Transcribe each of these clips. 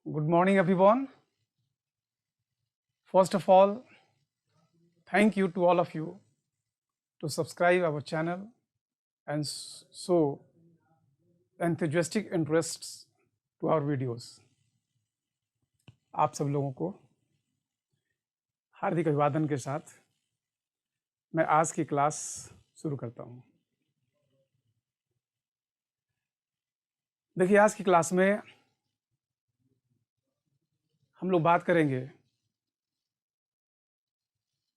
Good morning, everyone. First of all, thank you to all of you to subscribe our channel and show enthusiastic interests to our videos. आप सब लोगों को हार्दिक अभिवादन के साथ मैं आज की क्लास शुरू करता हूँ। देखिए, आज की क्लास में हम लोग बात करेंगे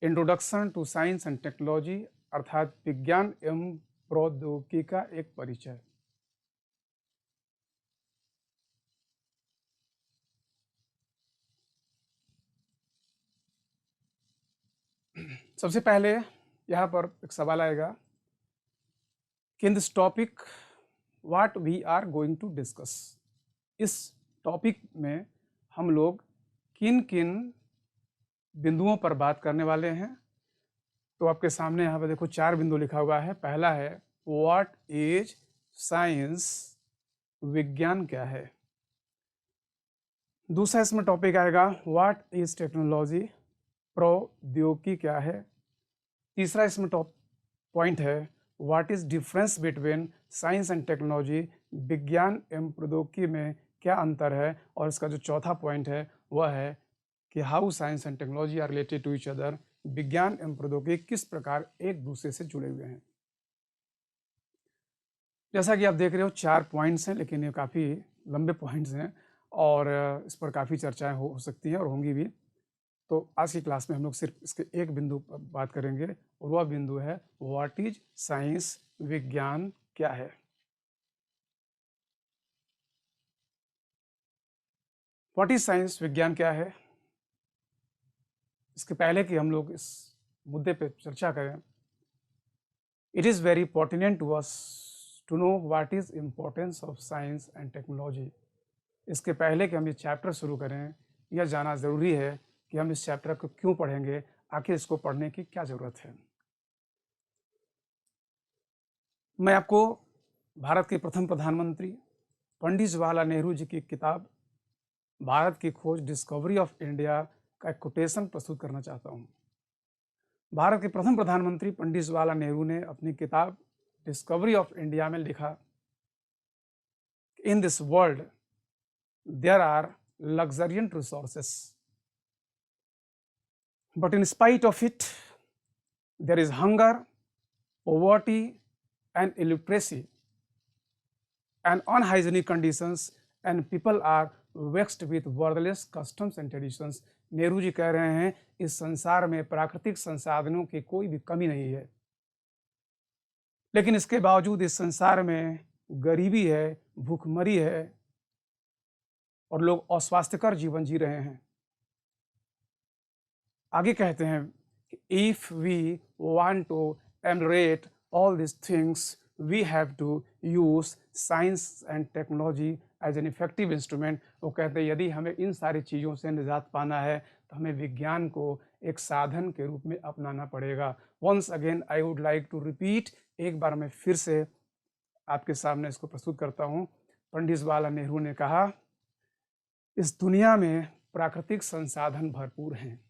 introduction to science and technology, अर्थात विज्ञान एवं प्रौद्योगिकी का एक परिचय। सबसे पहले यहाँ पर एक सवाल आएगा कि in this topic what we are going to discuss. इस टॉपिक में हम लोग किन किन बिंदुओं पर बात करने वाले हैं। तो आपके सामने यहाँ पर देखो 4 बिंदु लिखा हुआ है। पहला है व्हाट इज साइंस, विज्ञान क्या है। दूसरा इसमें टॉपिक आएगा व्हाट इज टेक्नोलॉजी, प्रौद्योगिकी क्या है। तीसरा इसमें पॉइंट है what is difference between science and technology, विज्ञान एवं प्रौद्योगिकी में क्या अंतर है। और इसका जो चौथा पॉइंट है वह है कि how science and technology are related to each other, विज्ञान एवं प्रौद्योगिकी किस प्रकार एक दूसरे से जुड़े हुए हैं। जैसा कि आप देख रहे हो 4 पॉइंट्स हैं, लेकिन ये काफ़ी लंबे पॉइंट्स हैं और इस पर काफ़ी चर्चाएं हो सकती हैं और होंगी भी। तो आज की क्लास में हम लोग सिर्फ इसके एक बिंदु पर बात करेंगे और वह बिंदु है व्हाट इज साइंस, विज्ञान क्या है। व्हाट इज साइंस, विज्ञान क्या है। इसके पहले कि हम लोग इस मुद्दे पे चर्चा करें, it is very pertinent to us to know what is importance of science and technology. इसके पहले कि हम ये चैप्टर शुरू करें, यह जानना ज़रूरी है कि हम इस चैप्टर को क्यों पढ़ेंगे, आखिर इसको पढ़ने की क्या ज़रूरत है। मैं आपको भारत के प्रथम प्रधानमंत्री पंडित जवाहरलाल नेहरू जी की किताब भारत की खोज, डिस्कवरी ऑफ इंडिया का एक कोटेशन प्रस्तुत करना चाहता हूँ। भारत के प्रथम प्रधानमंत्री पंडित जवाहरलाल नेहरू ने अपनी किताब डिस्कवरी ऑफ इंडिया में लिखा, in this world there are luxuriant resources, but in spite of it there is hunger, poverty and illiteracy and unhygienic conditions and people are vexed with worthless customs and traditions। Nehru ji कह रहे हैं इस संसार में प्राकृतिक संसाधनों की कोई भी कमी नहीं है, लेकिन इसके बावजूद इस संसार में गरीबी है, भूखमरी है और लोग अस्वास्थ्यकर जीवन जी रहे हैं। आगे कहते हैं कि if we want to ameliorate all this things we have to use science and technology as an effective instrument. वो कहते हैं यदि हमें इन सारी चीज़ों से निजात पाना है तो हमें विज्ञान को एक साधन के रूप में अपनाना पड़ेगा। Once again I would like to repeat, एक बार मैं फिर से आपके सामने इसको प्रस्तुत करता हूँ। पंडित जवाहरलाल नेहरू ने कहा, इस दुनिया में प्राकृतिक संसाधन भरपूर हैं।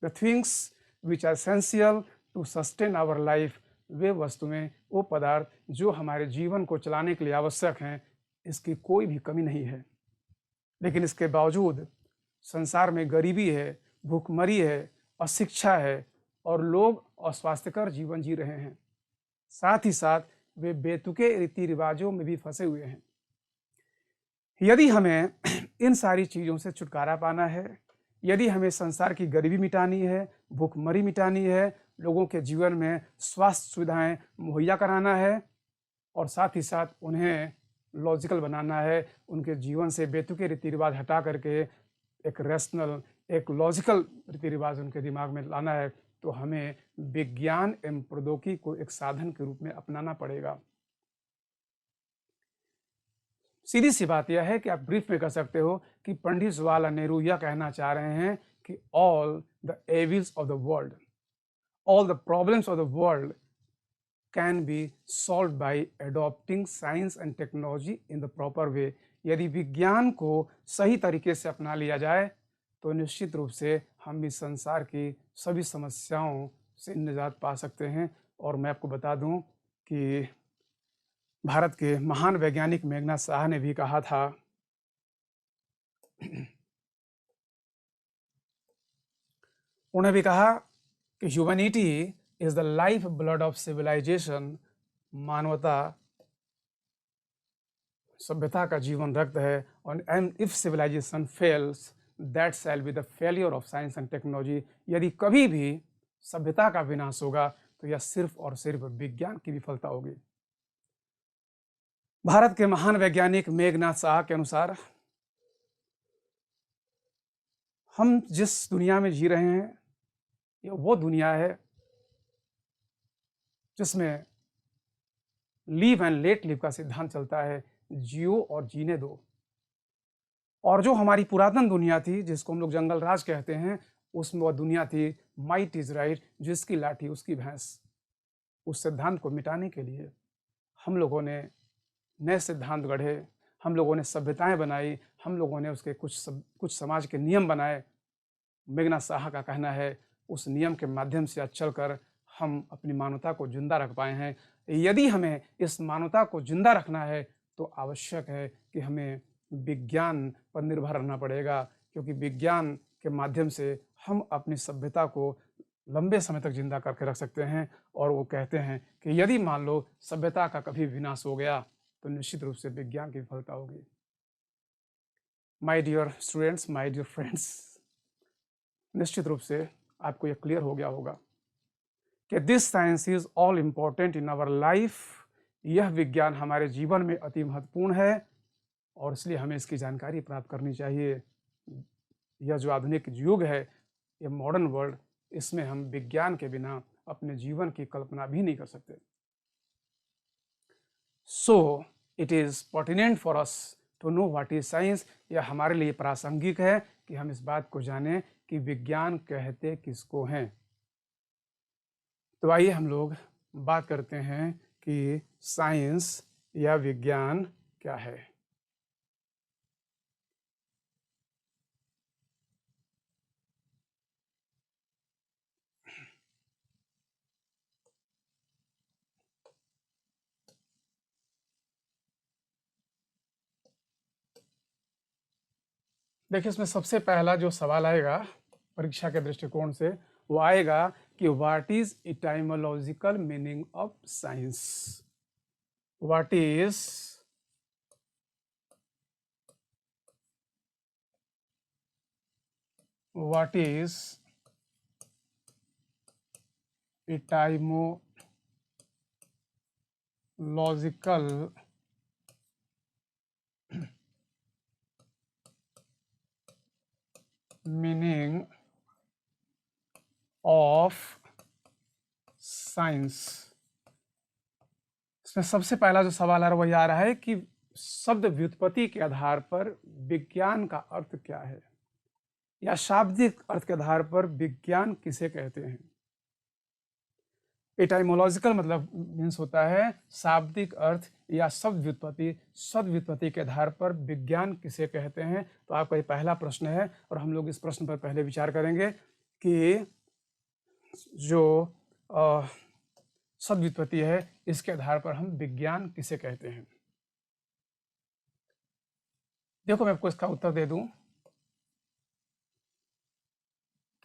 The things which are essential to sustain our life, वे वस्तुएं, वो पदार्थ जो हमारे जीवन को चलाने के लिए आवश्यक हैं, इसकी कोई भी कमी नहीं है। लेकिन इसके बावजूद संसार में गरीबी है, भूखमरी है, अशिक्षा है और लोग अस्वास्थ्यकर जीवन जी रहे हैं। साथ ही साथ वे बेतुके रीति रिवाजों में भी फंसे हुए हैं। यदि हमें इन सारी चीज़ों से छुटकारा पाना है, यदि हमें संसार की गरीबी मिटानी है, भूखमरी मिटानी है, लोगों के जीवन में स्वास्थ्य सुविधाएं मुहैया कराना है और साथ ही साथ उन्हें लॉजिकल बनाना है, उनके जीवन से बेतुके रीति रिवाज हटा करके एक रैशनल, एक लॉजिकल रीति रिवाज उनके दिमाग में लाना है, तो हमें विज्ञान एवं प्रौद्योगिकी को एक साधन के रूप में अपनाना पड़ेगा। सीधी सी बात यह है कि आप ब्रीफ में कह सकते हो कि पंडित जवाहरलाल नेहरू यह कहना चाह रहे हैं कि all the evils of the world, all the problems of the world can be solve by adopting science and technology in the proper way. यदि विज्ञान को सही तरीके से अपना लिया जाए तो निश्चित रूप से हम इस संसार की सभी समस्याओं से निजात पा सकते हैं। और मैं आपको बता दूं कि भारत के महान वैज्ञानिक मेघनाथ साहा ने भी कहा था उन्हें भी कहा कि humanity is the life blood of civilization, मानवता सभ्यता का जीवन रक्त है। और and if civilization fails that shall be the failure of science and technology. यदि कभी भी सभ्यता का विनाश होगा तो यह सिर्फ और सिर्फ विज्ञान की विफलता होगी। भारत के महान वैज्ञानिक मेघनाथ साहा के अनुसार हम जिस दुनिया में जी रहे हैं ये वो दुनिया है जिसमें लीव एंड लेट लिव का सिद्धांत चलता है, जियो और जीने दो। और जो हमारी पुरातन दुनिया थी जिसको हम लोग जंगल राज कहते हैं, उसमें वह दुनिया थी माइट इज राइट, जिसकी लाठी उसकी भैंस। उस सिद्धांत को मिटाने के लिए हम लोगों ने नए सिद्धांत गढ़े, हम लोगों ने सभ्यताएं बनाई, हम लोगों ने उसके कुछ समाज के नियम बनाए। मेघनाथ साहा का कहना है उस नियम के माध्यम से आज चलकर हम अपनी मानवता को जिंदा रख पाए हैं। यदि हमें इस मानवता को जिंदा रखना है तो आवश्यक है कि हमें विज्ञान पर निर्भर रहना पड़ेगा, क्योंकि विज्ञान के माध्यम से हम अपनी सभ्यता को लंबे समय तक जिंदा करके रख सकते हैं। और वो कहते हैं कि यदि मान लो सभ्यता का कभी विनाश हो गया तो निश्चित रूप से विज्ञान की विफलता होगी। My dear students, my dear friends, निश्चित रूप से आपको यह क्लियर हो गया होगा कि this science is all important in our life. यह विज्ञान हमारे जीवन में अति महत्वपूर्ण है और इसलिए हमें इसकी जानकारी प्राप्त करनी चाहिए। यह जो आधुनिक युग है, यह मॉडर्न वर्ल्ड, इसमें हम विज्ञान के बिना अपने जीवन की कल्पना भी नहीं कर सकते। So it is pertinent for us to know what is science. यह हमारे लिए प्रासंगिक है कि हम इस बात को जानें कि विज्ञान कहते किसको हैं। तो आइए हम लोग बात करते हैं कि साइंस या विज्ञान क्या है। देखिए, इसमें सबसे पहला जो सवाल आएगा परीक्षा के दृष्टिकोण से वो आएगा कि what is etymological meaning of science. What is etymological meaning of science। इसमें सबसे पहला जो सवाल है वही आ रहा है कि शब्द व्युत्पत्ति के आधार पर विज्ञान का अर्थ क्या है, या शाब्दिक अर्थ के आधार पर विज्ञान किसे कहते हैं। एटाइमोलॉजिकल मतलब मीन्स होता है शाब्दिक अर्थ या शब्द व्युत्पत्ति के आधार पर विज्ञान किसे कहते हैं। तो आपका ये पहला प्रश्न है और हम लोग इस प्रश्न पर पहले विचार करेंगे कि जो शब्द व्युत्पत्ति है इसके आधार पर हम विज्ञान किसे कहते हैं। देखो, मैं आपको इसका उत्तर दे दूं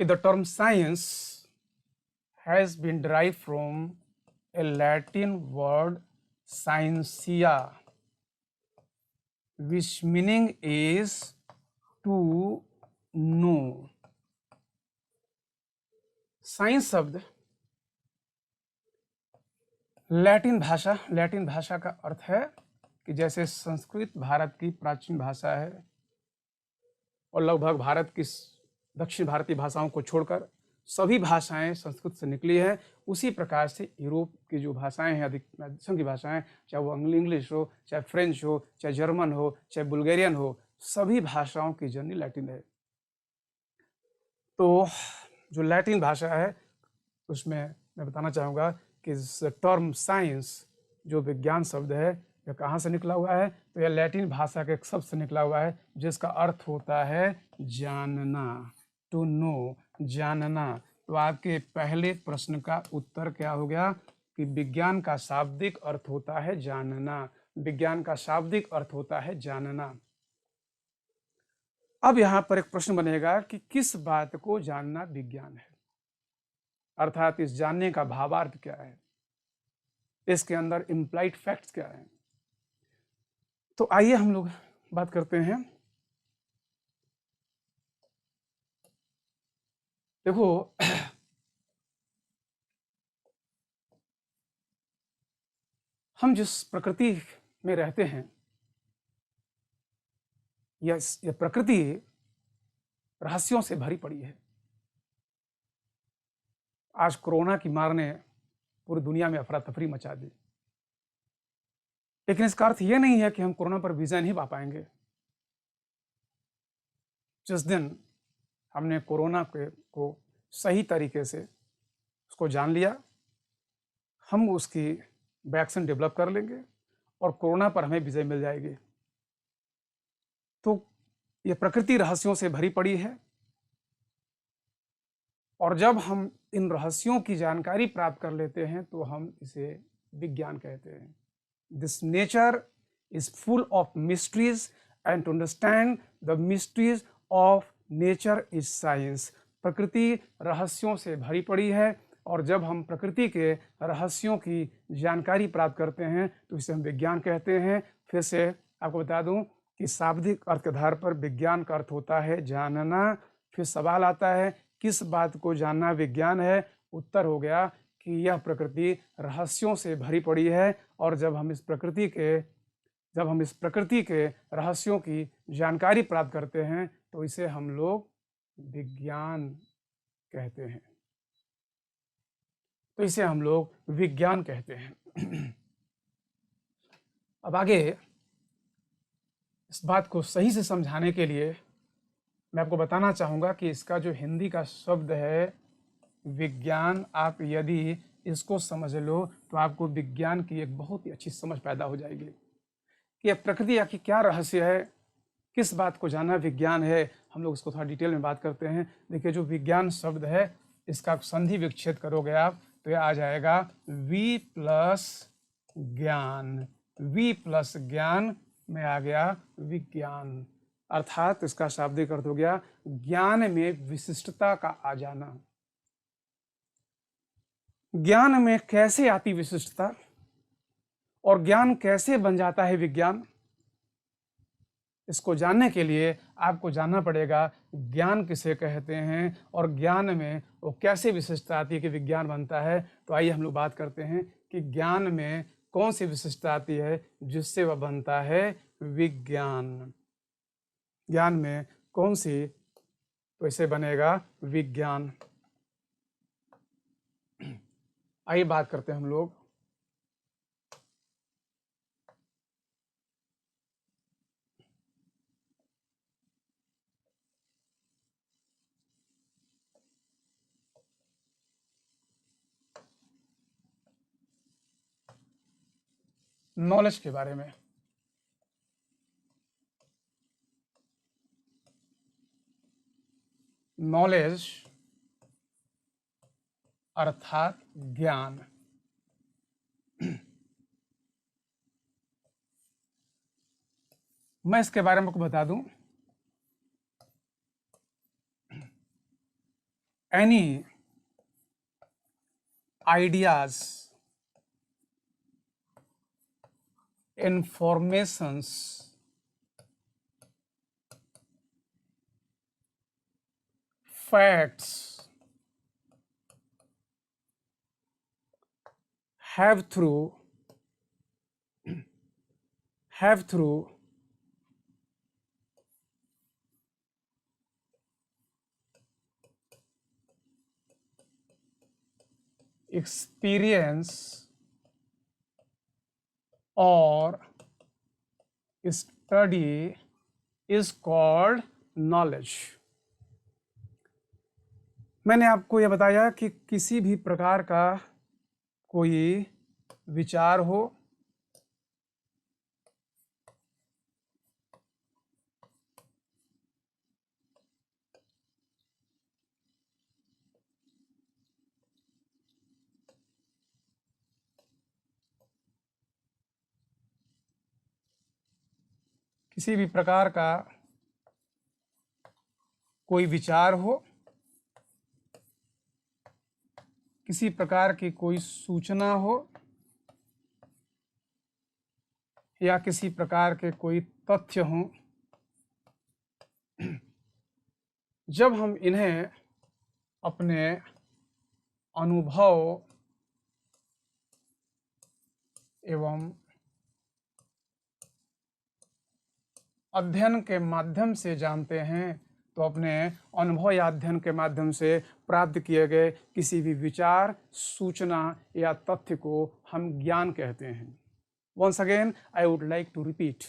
कि the term science has been derived from a Latin word scientia, which meaning is to know। Science शब्द लैटिन भाषा का अर्थ है कि जैसे संस्कृत भारत की प्राचीन भाषा है और लगभग भारत की दक्षिण भारतीय भाषाओं को छोड़कर सभी भाषाएं संस्कृत से निकली है, उसी प्रकार से यूरोप की जो भाषाएं हैं, अधिकांश की भाषाएं, चाहे वो इंग्लिश हो, चाहे फ्रेंच हो, चाहे जर्मन हो, चाहे बुल्गारियन हो, सभी भाषाओं की जननी लैटिन है। तो जो लैटिन भाषा है उसमें मैं बताना चाहूँगा कि टर्म साइंस जो विज्ञान शब्द है यह कहाँ से निकला हुआ है? तो यह लैटिन भाषा के एक शब्द से निकला हुआ है जिसका अर्थ होता है जानना, टू नो, जानना। तो आपके पहले प्रश्न का उत्तर क्या हो गया कि विज्ञान का शाब्दिक अर्थ होता है जानना। विज्ञान का शाब्दिक अर्थ होता है जानना। अब यहाँ पर एक प्रश्न बनेगा कि किस बात को जानना विज्ञान है, अर्थात इस जानने का भावार्थ क्या है, इसके अंदर इम्प्लाइड फैक्ट्स क्या है। तो आइए हम लोग बात करते हैं। देखो हम जिस प्रकृति में रहते हैं, यह प्रकृति रहस्यों से भरी पड़ी है। आज कोरोना की मार ने पूरी दुनिया में अफरा तफरी मचा दी, लेकिन इसका अर्थ यह नहीं है कि हम कोरोना पर विजय नहीं पा पाएंगे। जिस दिन हमने कोरोना को सही तरीके से उसको जान लिया, हम उसकी वैक्सीन डेवलप कर लेंगे और कोरोना पर हमें विजय मिल जाएगी। तो ये प्रकृति रहस्यों से भरी पड़ी है, और जब हम इन रहस्यों की जानकारी प्राप्त कर लेते हैं तो हम इसे विज्ञान कहते हैं। This nature is full of mysteries and to understand the mysteries of nature is science. प्रकृति रहस्यों से भरी पड़ी है, और जब हम प्रकृति के रहस्यों की जानकारी प्राप्त करते हैं तो इसे हम विज्ञान कहते हैं। फिर से आपको बता दूं कि शाब्दिक अर्थ के आधार पर विज्ञान का अर्थ होता है जानना। फिर सवाल आता है किस बात को जानना विज्ञान है? उत्तर हो गया कि यह प्रकृति रहस्यों से भरी पड़ी है, और जब हम इस प्रकृति के रहस्यों की जानकारी प्राप्त करते हैं तो इसे हम लोग विज्ञान कहते हैं। तो इसे हम लोग विज्ञान कहते हैं। अब आगे इस बात को सही से समझाने के लिए मैं आपको बताना चाहूँगा कि इसका जो हिंदी का शब्द है विज्ञान, आप यदि इसको समझ लो तो आपको विज्ञान की एक बहुत ही अच्छी समझ पैदा हो जाएगी कि प्रकृति आखिर क्या रहस्य है, किस बात को जानना विज्ञान है। हम लोग इसको थोड़ा डिटेल में बात करते हैं। देखिए, जो विज्ञान शब्द है इसका संधि विच्छेद करोगे आप तो यह आ जाएगा वी प्लस ज्ञान। वी प्लस ज्ञान में आ गया विज्ञान, अर्थात इसका शाब्दिक अर्थ हो गया ज्ञान में विशिष्टता का आ जाना। ज्ञान में कैसे आती विशिष्टता और ज्ञान कैसे बन जाता है विज्ञान, इसको जानने के लिए आपको जानना पड़ेगा ज्ञान किसे कहते हैं और ज्ञान में वो कैसे विशिष्टता आती है कि विज्ञान बनता है। तो आइए हम लोग बात करते हैं कि ज्ञान में कौन सी विशिष्टता आती है जिससे वह बनता है विज्ञान। ज्ञान में कौन सी, तो इसे बनेगा विज्ञान। आइए बात करते हैं हम लोग नॉलेज के बारे में। नॉलेज अर्थात ज्ञान। मैं इसके बारे में आपको बता दूं, any ideas, informations, facts have through experience or study is called knowledge। मैंने आपको यह बताया कि किसी भी प्रकार का कोई विचार हो किसी भी प्रकार का कोई विचार हो, किसी प्रकार की कोई सूचना हो या किसी प्रकार के कोई तथ्य हों, जब हम इन्हें अपने अनुभव एवं अध्ययन के माध्यम से जानते हैं तो अपने अनुभव या अध्ययन के माध्यम से प्राप्त किए गए किसी भी विचार, सूचना या तथ्य को हम ज्ञान कहते हैं। Once again, I would like to repeat.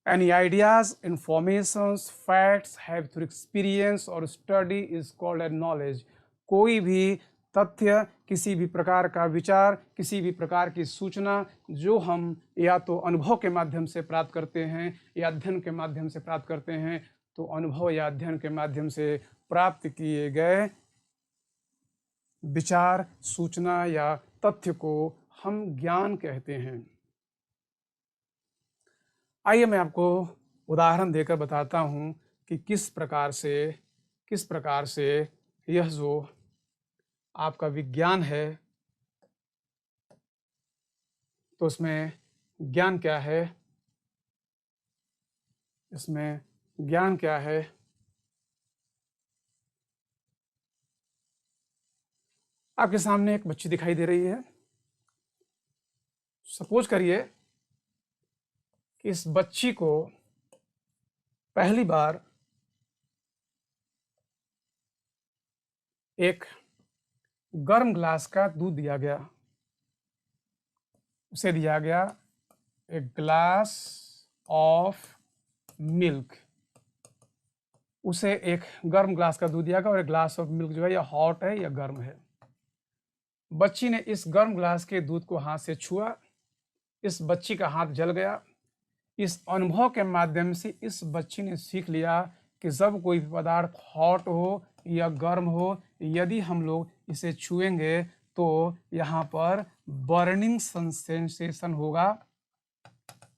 Any ideas, informations, facts have through experience or study is called as knowledge. कोई भी तथ्य, किसी भी प्रकार का विचार, किसी भी प्रकार की सूचना जो हम या तो अनुभव के माध्यम से प्राप्त करते हैं या अध्ययन के माध्यम से प्राप्त करते हैं, तो अनुभव या अध्ययन के माध्यम से प्राप्त किए गए विचार, सूचना या तथ्य को हम ज्ञान कहते हैं। आइए मैं आपको उदाहरण देकर बताता हूं कि किस प्रकार से यह जो आपका विज्ञान है तो उसमें ज्ञान क्या है, इसमें ज्ञान क्या है। आपके सामने एक बच्ची दिखाई दे रही है। सपोज करिए कि इस बच्ची को पहली बार एक गर्म ग्लास का दूध दिया गया। उसे दिया गया एक ग्लास ऑफ मिल्क। उसे एक गर्म ग्लास का दूध दिया गया और एक ग्लास ऑफ मिल्क जो है या हॉट है या गर्म है। बच्ची ने इस गर्म ग्लास के दूध को हाथ से छुआ, इस बच्ची का हाथ जल गया। इस अनुभव के माध्यम से इस बच्ची ने सीख लिया कि जब कोई पदार्थ हॉट हो या गर्म हो, यदि हम लोग इसे छुएंगे तो यहाँ पर बर्निंग सेंसेशन होगा,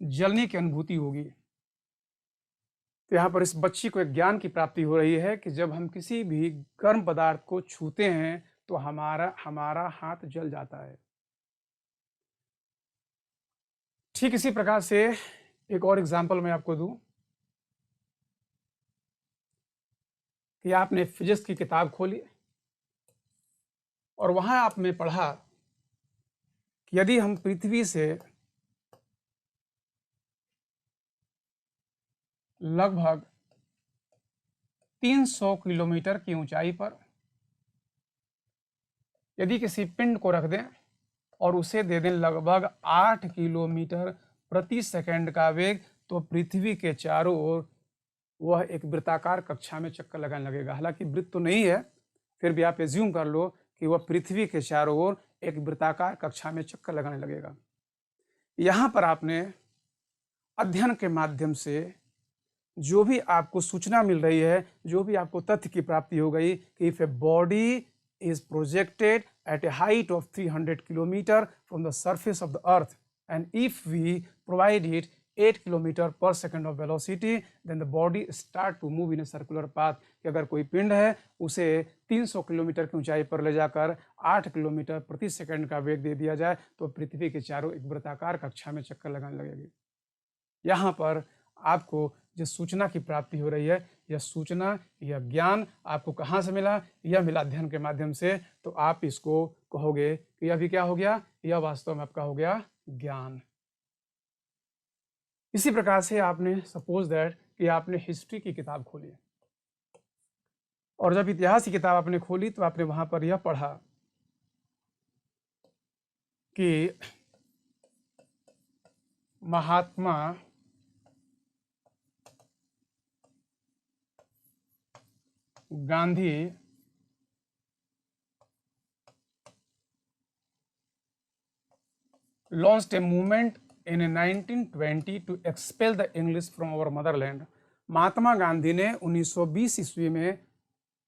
जलने की अनुभूति होगी। तो यहाँ पर इस बच्ची को एक ज्ञान की प्राप्ति हो रही है कि जब हम किसी भी गर्म पदार्थ को छूते हैं तो हमारा हाथ जल जाता है। ठीक इसी प्रकार से एक और एग्जाम्पल मैं आपको दूं कि आपने फिजिक्स की किताब खोली और वहां आपने पढ़ा कि यदि हम पृथ्वी से लगभग 300 किलोमीटर की ऊंचाई पर यदि किसी पिंड को रख दें और उसे दे दें लगभग 8 किलोमीटर प्रति सेकंड का वेग, तो पृथ्वी के चारों ओर वह एक वृत्ताकार कक्षा में चक्कर लगाने लगेगा। हालांकि वृत्त तो नहीं है, फिर भी आप एज्यूम कर लो कि वह पृथ्वी के चारों ओर एक वृत्ताकार कक्षा में चक्कर लगाने लगेगा। यहाँ पर आपने अध्ययन के माध्यम से जो भी आपको सूचना मिल रही है, जो भी आपको तथ्य की प्राप्ति हो गई कि if a body is projected at a height of 300 kilometer from the surface of the earth, and if we provide it 8 kilometer per second of velocity, then the body start to move in a circular path। कि अगर कोई पिंड है उसे 300 kilometre की ऊंचाई पर ले जाकर 8 किलोमीटर प्रति सेकंड का वेग दे दिया जाए तो पृथ्वी के चारों एक वृत्ताकार कक्षा में चक्कर लगाने लगेगी। यहाँ पर आपको जिस सूचना की प्राप्ति हो रही है, यह सूचना, यह ज्ञान आपको कहाँ से मिला? यह मिला अध्ययन के माध्यम से। तो आप इसको कहोगे कि यह भी क्या हो गया? यह वास्तव में आपका हो गया ज्ञान। इसी प्रकार से आपने सपोज दैट कि आपने हिस्ट्री की किताब खोली और जब इतिहास की किताब आपने खोली तो आपने वहां पर यह पढ़ा कि Mahatma Gandhi launched a movement in 1920 to expel the English from our motherland। महात्मा गांधी ने 1920 ईस्वी में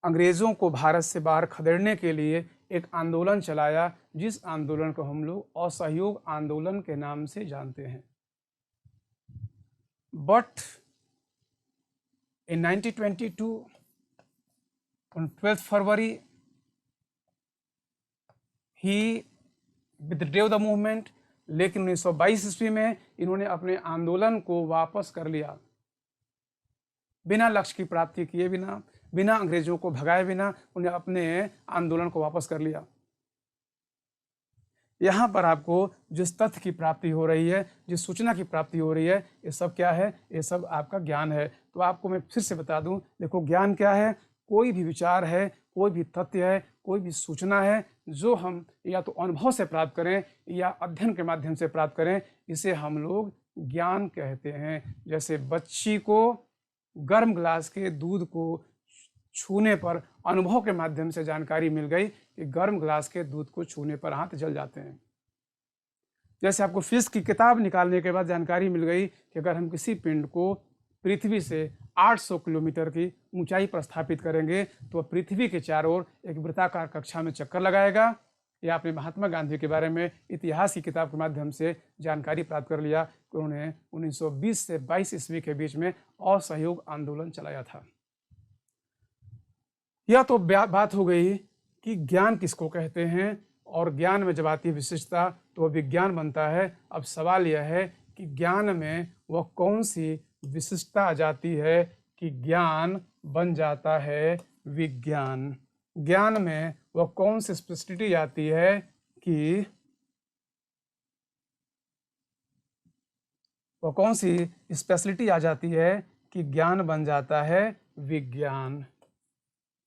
अंग्रेजों को भारत से बाहर खदेड़ने के लिए एक आंदोलन चलाया, जिस आंदोलन को हम लोग असहयोग आंदोलन के नाम से जानते हैं। but in 1922 on 12th February he withdrew the movement, लेकिन 1922 ईस्वी में इन्होंने अपने आंदोलन को वापस कर लिया, बिना लक्ष्य की प्राप्ति किए बिना, बिना अंग्रेजों को भगाए बिना उन्हें अपने आंदोलन को वापस कर लिया। यहाँ पर आपको जिस तथ्य की प्राप्ति हो रही है, जिस सूचना की प्राप्ति हो रही है, ये सब क्या है? ये सब आपका ज्ञान है। तो आपको मैं फिर से बता दूं, देखो ज्ञान क्या है? कोई भी विचार है, कोई भी तथ्य है, कोई भी सूचना है जो हम या तो अनुभव से प्राप्त करें या अध्ययन के माध्यम से प्राप्त करें, इसे हम लोग ज्ञान कहते हैं। जैसे बच्ची को गर्म गिलास के दूध को छूने पर अनुभव के माध्यम से जानकारी मिल गई कि गर्म गिलास के दूध को छूने पर हाथ जल जाते हैं। जैसे आपको फिजिक्स की किताब निकालने के बाद जानकारी मिल गई कि अगर हम किसी पिंड को पृथ्वी से 800 किलोमीटर की ऊंचाई पर स्थापित करेंगे तो पृथ्वी के चारों ओर एक वृत्ताकार कक्षा में चक्कर लगाएगा। या आपने महात्मा गांधी के बारे में इतिहास की किताब के माध्यम से जानकारी प्राप्त कर लिया कि उन्होंने 1920 से 22 ईस्वी के बीच में असहयोग आंदोलन चलाया था। यह तो बात हो गई कि ज्ञान किसको कहते हैं, और ज्ञान में जब आती है विशिष्टता तो विज्ञान बनता है। अब सवाल यह है कि ज्ञान में वह कौन सी विशिष्टता आ जाती है कि ज्ञान बन जाता है विज्ञान। ज्ञान में वह कौन सी स्पेसिफिसिटी आती है कि वह कौन सी स्पेशलिटी आ जाती है कि ज्ञान बन जाता है विज्ञान।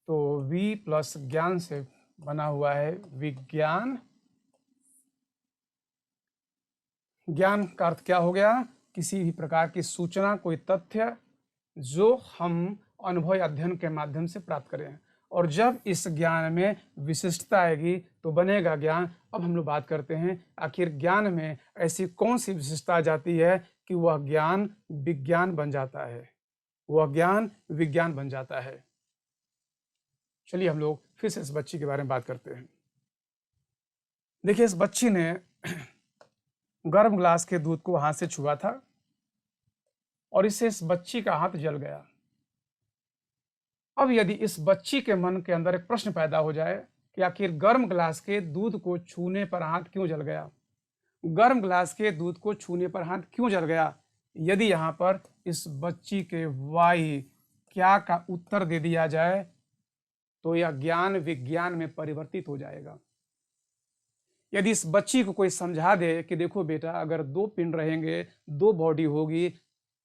तो वी प्लस ज्ञान से बना हुआ है विज्ञान। ज्ञान का अर्थ क्या हो गया? किसी भी प्रकार की सूचना, कोई तथ्य जो हम अनुभव अध्ययन के माध्यम से प्राप्त करें। और जब इस ज्ञान में विशिष्टता आएगी तो बनेगा ज्ञान। अब हम लोग बात करते हैं आखिर ज्ञान में ऐसी कौन सी विशिष्टता आ जाती है कि वह ज्ञान विज्ञान बन जाता है, वह ज्ञान विज्ञान बन जाता है। चलिए हम लोग फिर से इस बच्ची के बारे में बात करते हैं। देखिए, इस बच्ची ने गर्म गिलास के दूध को हाथ से छुआ था और इससे इस बच्ची का हाथ जल गया। अब यदि इस बच्ची के मन के अंदर एक प्रश्न पैदा हो जाए कि आखिर गर्म गिलास के दूध को छूने पर हाथ क्यों जल गया, गर्म गिलास के दूध को छूने पर हाथ क्यों जल गया, यदि यहाँ पर इस बच्ची के वाई क्या का उत्तर दे दिया जाए तो यह ज्ञान विज्ञान में परिवर्तित हो जाएगा। यदि इस बच्ची को कोई समझा दे कि देखो बेटा, अगर दो पिंड रहेंगे, दो बॉडी होगी,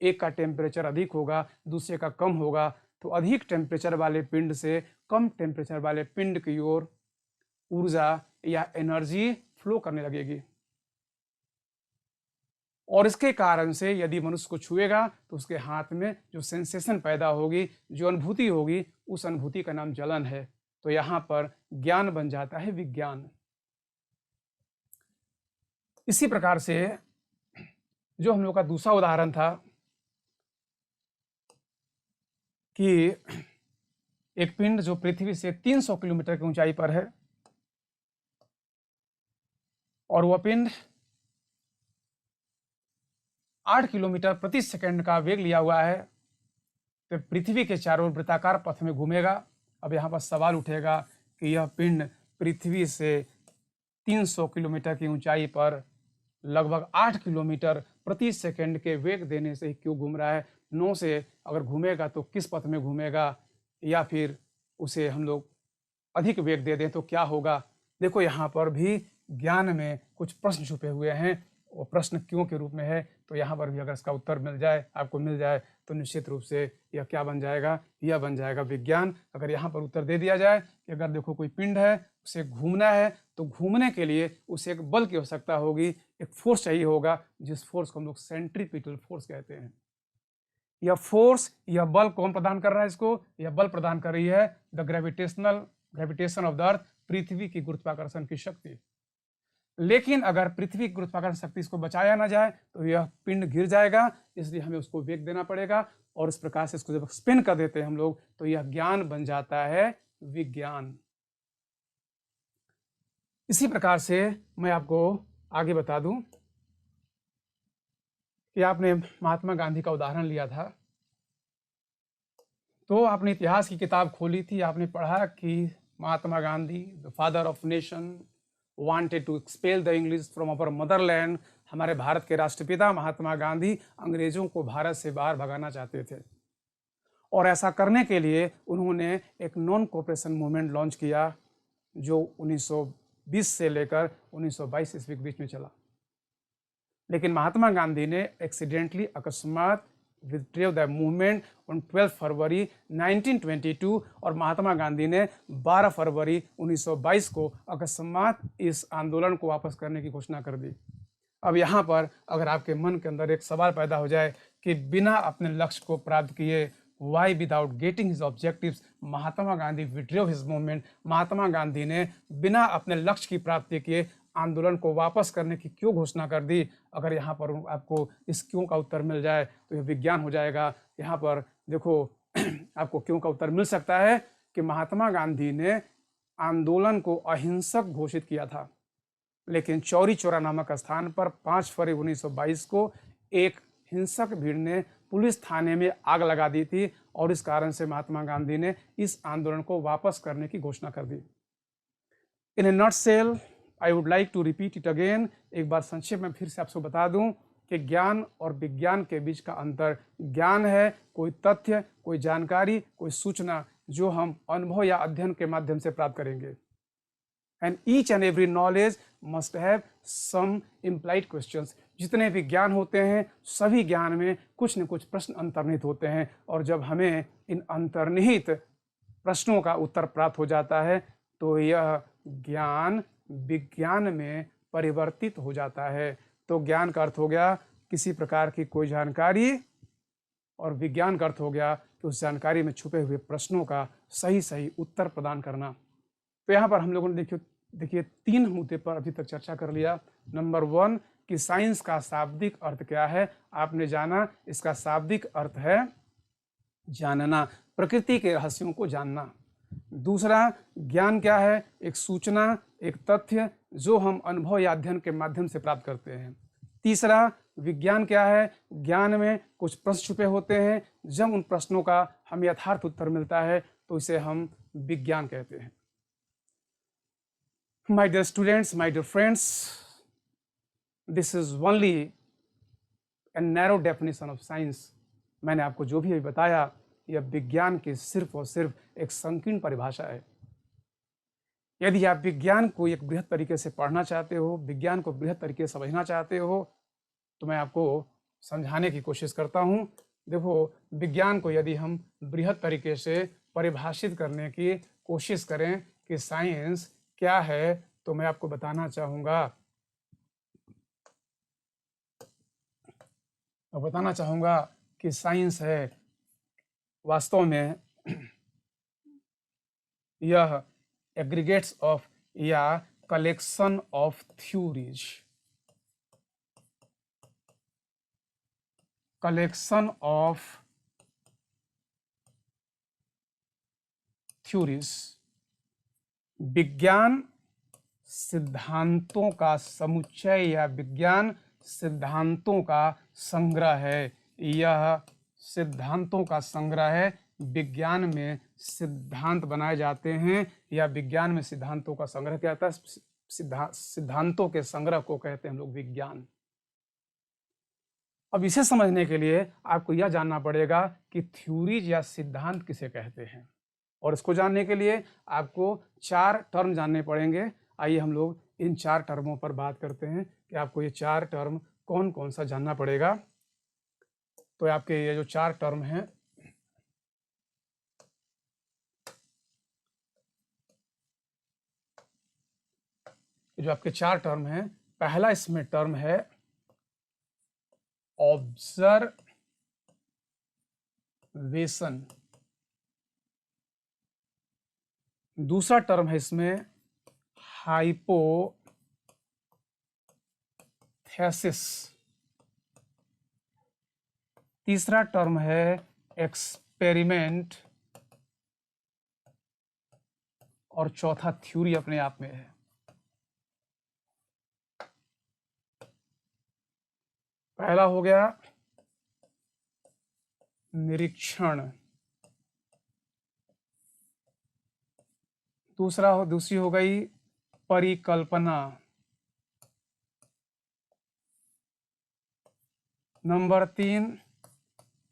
एक का टेम्परेचर अधिक होगा, दूसरे का कम होगा, तो अधिक टेम्परेचर वाले पिंड से कम टेम्परेचर वाले पिंड की ओर ऊर्जा या एनर्जी फ्लो करने लगेगी। और इसके कारण से यदि मनुष्य को छुएगा तो उसके हाथ में जो सेंसेशन पैदा होगी, जो अनुभूति होगी, उस अनुभूति का नाम जलन है। तो यहाँ पर ज्ञान बन जाता है विज्ञान। इसी प्रकार से जो हम लोग का दूसरा उदाहरण था कि एक पिंड जो पृथ्वी से 300 किलोमीटर की ऊंचाई पर है और वह पिंड 8 किलोमीटर प्रति सेकंड का वेग लिया हुआ है, तो पृथ्वी के चारों ओर वृत्ताकार पथ में घूमेगा। अब यहाँ पर सवाल उठेगा कि यह पिंड पृथ्वी से 300 किलोमीटर की ऊंचाई पर लगभग 8 किलोमीटर प्रति सेकंड के वेग देने से क्यों घूम रहा है। 9 से अगर घूमेगा तो किस पथ में घूमेगा, या फिर उसे हम लोग अधिक वेग दे दें तो क्या होगा। देखो, यहाँ पर भी ज्ञान में कुछ प्रश्न छुपे हुए हैं, और प्रश्न क्यों के रूप में है। तो यहाँ पर भी अगर इसका उत्तर मिल जाए, आपको मिल जाए, तो निश्चित रूप से यह क्या बन जाएगा, यह बन जाएगा विज्ञान। अगर यहाँ पर उत्तर दे दिया जाए कि अगर देखो कोई पिंड है, उसे घूमना है, तो घूमने के लिए उसे एक बल की आवश्यकता होगी, एक फोर्स चाहिए होगा, जिस फोर्स को हम लोग सेंट्रीपिटल फोर्स कहते हैं। यह फोर्स, यह बल कौन प्रदान कर रहा है इसको? यह बल प्रदान कर रही है the gravitation of the earth, पृथ्वी की गुरुत्वाकर्षण की शक्ति। लेकिन अगर पृथ्वी की गुरुत्वाकर्षण शक्ति इसको बचाया ना जाए तो यह पिंड गिर जाएगा, इसलिए हमें उसको वेग देना पड़ेगा। और इस प्रकार से इसको जब स्पिन कर देते हैं हम लोग, तो यह ज्ञान बन जाता है विज्ञान। इसी प्रकार से मैं आपको आगे बता दूं कि आपने महात्मा गांधी का उदाहरण लिया था, तो आपने इतिहास की किताब खोली थी, आपने पढ़ा कि Mahatma Gandhi, the father of nation, wanted to expel the English from our motherland. हमारे भारत के राष्ट्रपिता महात्मा गांधी अंग्रेजों को भारत से बाहर भगाना चाहते थे, और ऐसा करने के लिए उन्होंने एक नॉन कोऑपरेशन मूवमेंट लॉन्च किया जो 1920 से लेकर 1922 ईस्वी के बीच में चला। लेकिन महात्मा गांधी ने एक्सीडेंटली, अकस्मात विथड्रॉ द मूवमेंट ऑन 12 फरवरी 1922, और महात्मा गांधी ने 12 फरवरी 1922 को अकस्मात इस आंदोलन को वापस करने की घोषणा कर दी। अब यहाँ पर अगर आपके मन के अंदर एक सवाल पैदा हो जाए कि बिना अपने लक्ष्य को प्राप्त किए, why without getting his objectives Mahatma Gandhi withdraw his movement, Mahatma Gandhi ने बिना अपने लक्ष्य की प्राप्ति किए आंदोलन को वापस करने की क्यों घोषणा कर दी? अगर यहाँ पर आपको इस क्यों का उत्तर मिल जाए तो यह विज्ञान हो जाएगा। यहाँ पर देखो आपको क्यों का उत्तर मिल सकता है कि महात्मा गांधी ने आंदोलन को अहिंसक घोषित किया था, लेकिन चौरी चौरा नामक स्थान पर 5 फरवरी 1922 को एक हिंसक भीड़ ने पुलिस थाने में आग लगा दी थी, और इस कारण से महात्मा गांधी ने इस आंदोलन को वापस करने की घोषणा कर दी। In a nutshell, I would like to repeat it again. एक बार संक्षेप में फिर से आपको बता दूं कि ज्ञान और विज्ञान के बीच का अंतर, ज्ञान है कोई तथ्य, कोई जानकारी, कोई सूचना जो हम अनुभव या अध्ययन के माध्यम से प्राप्त करेंगे। And each and every knowledge must have some implied questions. जितने भी ज्ञान होते हैं सभी ज्ञान में कुछ न कुछ प्रश्न अंतर्निहित होते हैं, और जब हमें इन अंतर्निहित प्रश्नों का उत्तर प्राप्त हो जाता है तो यह ज्ञान विज्ञान में परिवर्तित हो जाता है। तो ज्ञान का अर्थ हो गया किसी प्रकार की कोई जानकारी, और विज्ञान का अर्थ हो गया कि उस जानकारी में छुपे हुए प्रश्नों का सही सही उत्तर प्रदान करना। तो यहाँ पर हम लोगों ने देखिए 3 मुद्दे पर अभी तक चर्चा कर लिया। नंबर 1 कि साइंस का शाब्दिक अर्थ क्या है, आपने जाना इसका शाब्दिक अर्थ है जानना, प्रकृति के रहस्यों को जानना। दूसरा, ज्ञान क्या है, एक सूचना, एक तथ्य जो हम अनुभव या अध्ययन के माध्यम से प्राप्त करते हैं। तीसरा, विज्ञान क्या है, ज्ञान में कुछ प्रश्न छुपे होते हैं, जब उन प्रश्नों का हमें यथार्थ उत्तर मिलता है तो इसे हम विज्ञान कहते हैं। My dear students, my dear friends, this is only a narrow definition of science। मैंने आपको जो भी बताया यह विज्ञान की सिर्फ और सिर्फ एक संकीर्ण परिभाषा है। यदि आप विज्ञान को एक बृहद तरीके से पढ़ना चाहते हो, विज्ञान को बृहद तरीके से समझना चाहते हो, तो मैं आपको समझाने की कोशिश करता हूँ। देखो, विज्ञान को यदि हम बृहद तरीके से परिभाषित करने की कोशिश करें कि साइंस क्या है, तो मैं आपको बताना चाहूँगा कि साइंस है वास्तव में यह एग्रीगेट्स ऑफ या collection of theories, collection of theories, विज्ञान सिद्धांतों का समुच्चय या विज्ञान सिद्धांतों का संग्रह है। यह सिद्धांतों का संग्रह है। विज्ञान में सिद्धांत बनाए जाते हैं, या विज्ञान में सिद्धांतों का संग्रह क्या होता है, सिद्धांतों के संग्रह को कहते हैं हम लोग विज्ञान। अब इसे समझने के लिए आपको यह जानना पड़ेगा कि थ्योरीज या सिद्धांत किसे कहते हैं, और इसको जानने के लिए आपको 4 टर्म जानने पड़ेंगे। आइए हम लोग इन 4 टर्मों पर बात करते हैं कि आपको ये 4 टर्म कौन कौन सा जानना पड़ेगा। तो आपके ये जो 4 टर्म हैं, जो आपके 4 टर्म हैं, पहला इसमें टर्म है ऑब्जर्वेशन, दूसरा टर्म है इसमें हाइपोथेसिस, तीसरा टर्म है एक्सपेरिमेंट, और चौथा थ्योरी अपने आप में है। पहला हो गया निरीक्षण, दूसरी हो गई परिकल्पना, नंबर 3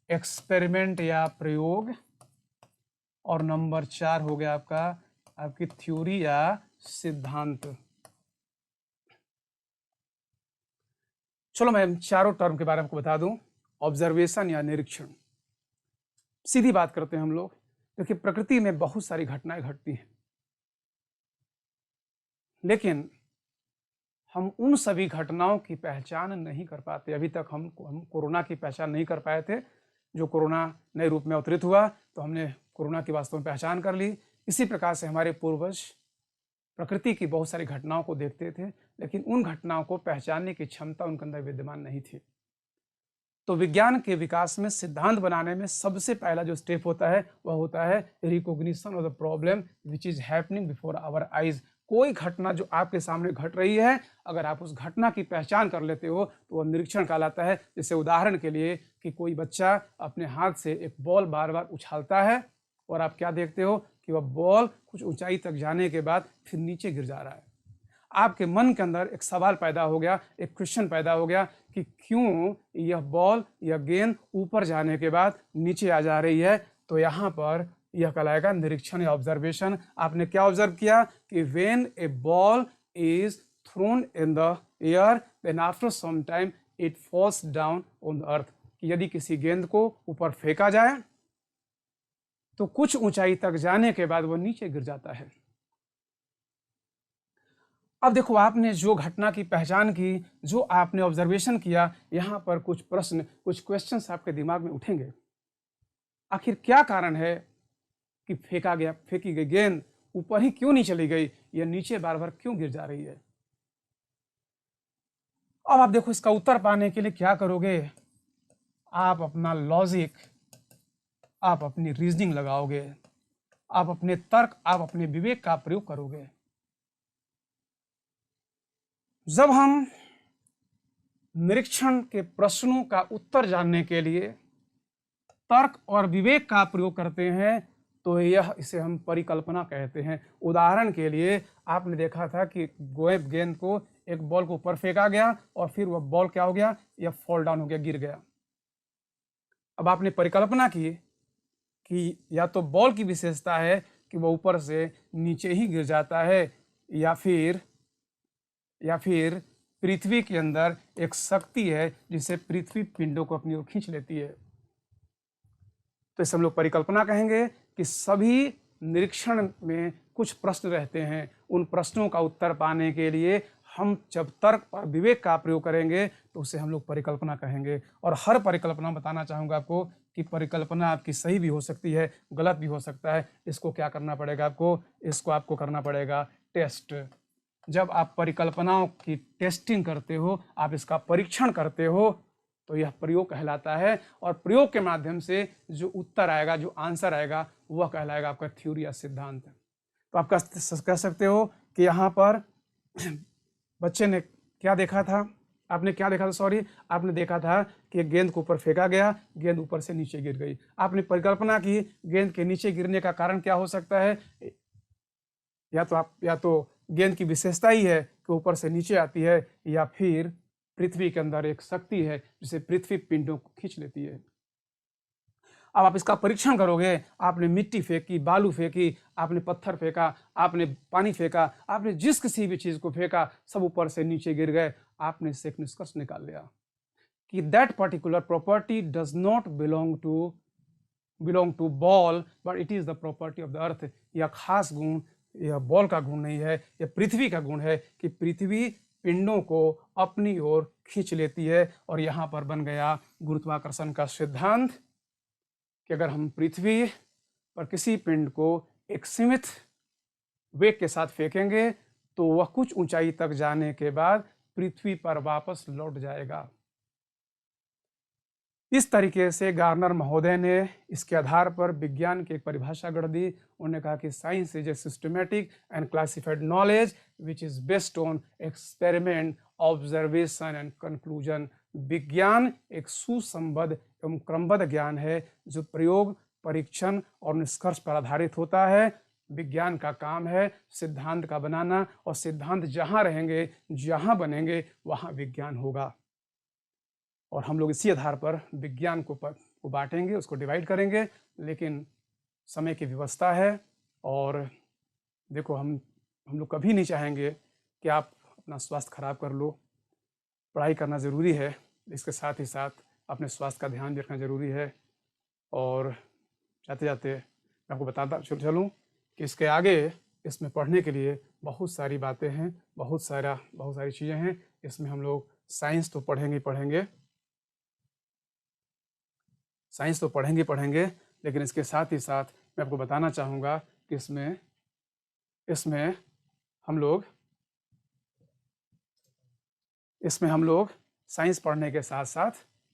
एक्सपेरिमेंट या प्रयोग, और नंबर 4 हो गया आपकी थ्योरी या सिद्धांत। चलो मैं चारों टर्म के बारे में आपको बता दूं। ऑब्जर्वेशन या निरीक्षण, सीधी बात करते हैं हम लोग। देखिए, प्रकृति में बहुत सारी घटनाएं घटती हैं, लेकिन हम उन सभी घटनाओं की पहचान नहीं कर पाते। अभी तक हम कोरोना की पहचान नहीं कर पाए थे। जो कोरोना नए रूप में अवतरित हुआ तो हमने कोरोना की वास्तव में पहचान कर ली। इसी प्रकार से हमारे पूर्वज प्रकृति की बहुत सारी घटनाओं को देखते थे, लेकिन उन घटनाओं को पहचानने की क्षमता उनके अंदर विद्यमान नहीं थी। तो विज्ञान के विकास में, सिद्धांत बनाने में सबसे पहला जो स्टेप होता है वह होता है recognition of the problem which is happening before our eyes. कोई घटना जो आपके सामने घट रही है, अगर आप उस घटना की पहचान कर लेते हो तो वह निरीक्षण कहलाता है। जैसे उदाहरण के लिए कि कोई बच्चा अपने हाथ से एक बॉल बार बार उछालता है और आप क्या देखते हो कि वह बॉल कुछ ऊंचाई तक जाने के बाद फिर नीचे गिर जा रहा है। आपके मन के अंदर एक सवाल पैदा हो गया, एक क्वेश्चन पैदा हो गया कि क्यों यह बॉल या गेंद ऊपर जाने के बाद नीचे आ जा रही है। तो यहाँ पर यह कहलाएगा निरीक्षण या ऑब्जर्वेशन। आपने क्या ऑब्जर्व किया कि when a ball is thrown in the air then after some time it falls down on the earth, कि यदि किसी गेंद को ऊपर फेंका जाए तो कुछ ऊंचाई तक जाने के बाद वह नीचे गिर जाता है। अब देखो, आपने जो घटना की पहचान की, जो आपने ऑब्जर्वेशन किया, यहाँ पर कुछ प्रश्न, कुछ क्वेश्चंस आपके दिमाग में उठेंगे। आखिर क्या कारण है कि फेंकी गई गेंद ऊपर ही क्यों नहीं चली गई, या नीचे बार बार क्यों गिर जा रही है। अब आप देखो, इसका उत्तर पाने के लिए क्या करोगे, आप अपना लॉजिक, आप अपनी रीजनिंग लगाओगे, आप अपने तर्क, आप अपने विवेक का प्रयोग करोगे। जब हम निरीक्षण के प्रश्नों का उत्तर जानने के लिए तर्क और विवेक का प्रयोग करते हैं तो इसे हम परिकल्पना कहते हैं। उदाहरण के लिए आपने देखा था कि गेंद को, एक बॉल को ऊपर फेंका गया और फिर वह बॉल क्या हो गया, यह फॉल डाउन हो गया, गिर गया। अब आपने परिकल्पना की कि या तो बॉल की विशेषता है कि वह ऊपर से नीचे ही गिर जाता है, या फिर पृथ्वी के अंदर एक शक्ति है जिसे पृथ्वी पिंडों को अपनी ओर खींच लेती है। तो इसे हम लोग परिकल्पना कहेंगे कि सभी निरीक्षण में कुछ प्रश्न रहते हैं। उन प्रश्नों का उत्तर पाने के लिए हम जब तर्क और विवेक का प्रयोग करेंगे तो उसे हम लोग परिकल्पना कहेंगे। और हर परिकल्पना बताना चाहूँगा आपको कि परिकल्पना आपकी सही भी हो सकती है, गलत भी हो सकता है। इसको क्या करना पड़ेगा आपको करना पड़ेगा टेस्ट। जब आप परिकल्पनाओं की टेस्टिंग करते हो, आप इसका परीक्षण करते हो, तो यह प्रयोग कहलाता है। और प्रयोग के माध्यम से जो उत्तर आएगा, जो आंसर आएगा, वह कहलाएगा आपका थ्योरी या सिद्धांत। तो आप कह सकते हो कि यहाँ पर बच्चे ने क्या देखा था, आपने देखा था कि एक गेंद को ऊपर फेंका गया, गेंद ऊपर से नीचे गिर गई। आपने परिकल्पना की गेंद के नीचे गिरने का कारण क्या हो सकता है, या तो गेंद की विशेषता ही है कि ऊपर से नीचे आती है, या फिर पृथ्वी के अंदर एक शक्ति है जिसे पृथ्वी पिंडों को खींच लेती है। अब आप इसका परीक्षण करोगे। आपने मिट्टी फेंकी, बालू फेंकी, आपने पत्थर फेंका, आपने पानी फेंका, आपने जिस किसी भी चीज को फेंका, सब ऊपर से नीचे गिर गए। आपने इससे एक निष्कर्ष निकाल लिया कि that particular property does not belong to ball but it is the property of the earth. यह खास गुण यह बॉल का गुण नहीं है, यह पृथ्वी का गुण है कि पृथ्वी पिंडों को अपनी ओर खींच लेती है। और यहाँ पर बन गया गुरुत्वाकर्षण का सिद्धांत कि अगर हम पृथ्वी पर किसी पिंड को एक सीमित वेग के साथ फेंकेंगे तो वह कुछ ऊंचाई तक जाने के बाद पृथ्वी पर वापस लौट जाएगा। इस तरीके से गार्नर महोदय ने इसके आधार पर विज्ञान की एक परिभाषा गढ़ दी। उन्होंने कहा कि science is a systematic and classified knowledge which is based on experiment, observation and conclusion. विज्ञान एक सुसंबद्ध एवं क्रमबद्ध ज्ञान है जो प्रयोग, परीक्षण और निष्कर्ष पर आधारित होता है। विज्ञान का काम है सिद्धांत का बनाना, और सिद्धांत जहाँ रहेंगे, जहाँ बनेंगे, वहाँ विज्ञान होगा। और हम लोग इसी आधार पर विज्ञान को बांटेंगे, उसको डिवाइड करेंगे, लेकिन समय की व्यवस्था है। और देखो, हम लोग कभी नहीं चाहेंगे कि आप अपना स्वास्थ्य खराब कर लो। पढ़ाई करना ज़रूरी है, इसके साथ ही साथ अपने स्वास्थ्य का ध्यान भी रखना ज़रूरी है। और जाते जाते मैं आपको बताता चलूँ कि इसके आगे इसमें पढ़ने के लिए बहुत सारी बातें हैं, बहुत सारी चीज़ें हैं। इसमें हम लोग साइंस तो पढ़ेंगे, साइंस तो पढ़ेंगे, लेकिन इसके साथ ही साथ मैं आपको बताना चाहूँगा कि इसमें हम लोग साइंस पढ़ने के साथ साथ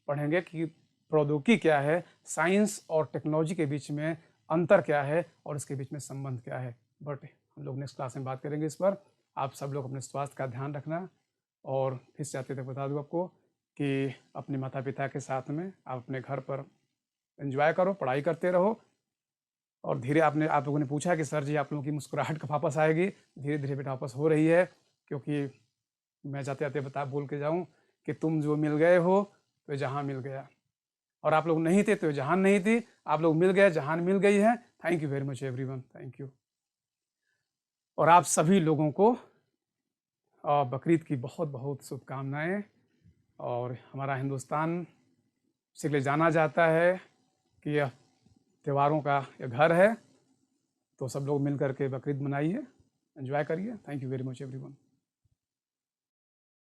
पढ़ेंगे कि प्रौद्योगिकी क्या है, साइंस और टेक्नोलॉजी के बीच में अंतर क्या है और इसके बीच में संबंध क्या है। बट हम लोग नेक्स्ट क्लास में बात करेंगे इस पर। आप सब लोग अपने स्वास्थ्य का ध्यान रखना। और फिर से आते तक बता दूँ आपको कि अपने माता पिता के साथ में आप अपने घर पर एंजॉय करो, पढ़ाई करते रहो। और धीरे आप लोगों ने पूछा कि सर जी आप लोगों की मुस्कुराहट कब वापस आएगी। धीरे धीरे बेटा वापस हो रही है, क्योंकि मैं जाते जाते बोल के जाऊँ कि तुम जो मिल गए हो तो जहां मिल गया, और आप लोग नहीं थे तो जहान नहीं थी। आप लोग मिल गए, जहान मिल गई है। Thank you very much everyone, thank you. और आप सभी लोगों को बकरीद की बहुत बहुत शुभकामनाएं। और हमारा हिंदुस्तान इसलिए जाना जाता है कि यह त्योहारों का यह घर है। तो सब लोग मिल करके बकरीद मनाइए, एंजॉय करिए। Thank you very much everyone.